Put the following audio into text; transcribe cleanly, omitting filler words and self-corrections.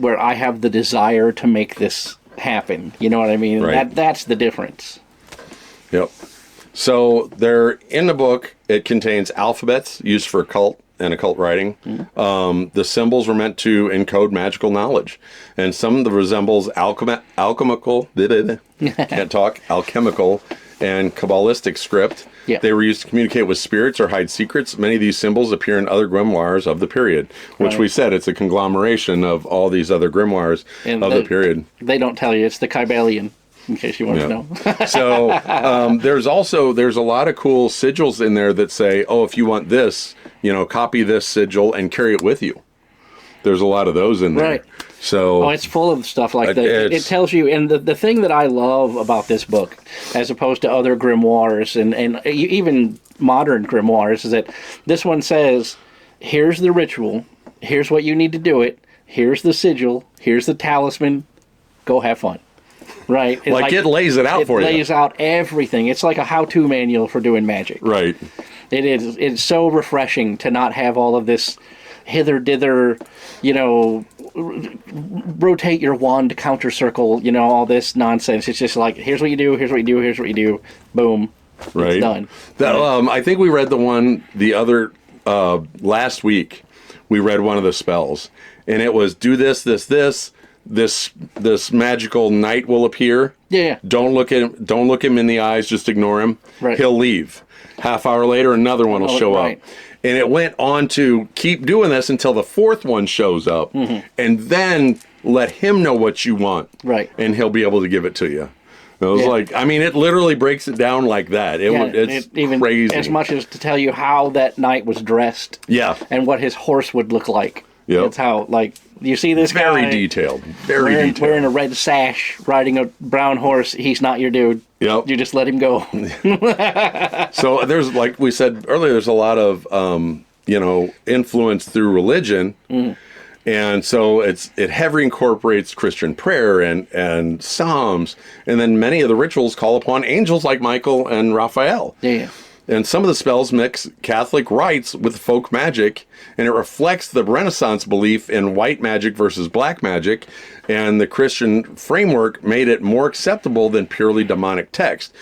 where I have the desire to make this happen. You know what I mean? Right. That's the difference. Yep. So they're in the book. It contains alphabets used for occult and occult writing. The symbols were meant to encode magical knowledge, and some of them resembles alchemical. Can't talk. Alchemical and Kabbalistic script. Yeah. They were used to communicate with spirits or hide secrets. Many of these symbols appear in other grimoires of the period, which we said it's a conglomeration of all these other grimoires of the period. They don't tell you. It's the Kybalion, in case you want to know. So there's a lot of cool sigils in there that say, oh, if you want this, copy this sigil and carry it with you. There's a lot of those in there. Right. So it's full of stuff like that. It tells you, and the thing that I love about this book, as opposed to other grimoires and even modern grimoires, is that this one says, here's the ritual, here's what you need to do it, here's the sigil, here's the talisman, go have fun. Right? It lays it out for you. It lays out everything. It's like a how-to manual for doing magic. Right. It is. It's so refreshing to not have all of this hither-dither, rotate your wand counter circle, all this nonsense. It's just like, here's what you do, here's what you do, here's what you do, boom, right. It's done. I think we read the other last week. We read one of the spells, and it was do this, this magical knight will appear. Yeah. Don't look him in the eyes, just ignore him. Right. He'll leave. Half hour later, another one will show up. And it went on to keep doing this until the fourth one shows up, and then let him know what you want, right? And he'll be able to give it to you. It was it literally breaks it down like that. It's even crazy. As much as to tell you how that knight was dressed, and what his horse would look like. Yeah, it's how you see this very guy detailed, wearing a red sash, riding a brown horse. He's not your dude. Yep. You just let him go. So there's, like we said earlier, there's a lot of influence through religion, and so it heavily incorporates Christian prayer and psalms, and then many of the rituals call upon angels like Michael and Raphael. Yeah. And some of the spells mix Catholic rites with folk magic, and it reflects the Renaissance belief in white magic versus black magic, and the Christian framework made it more acceptable than purely demonic text.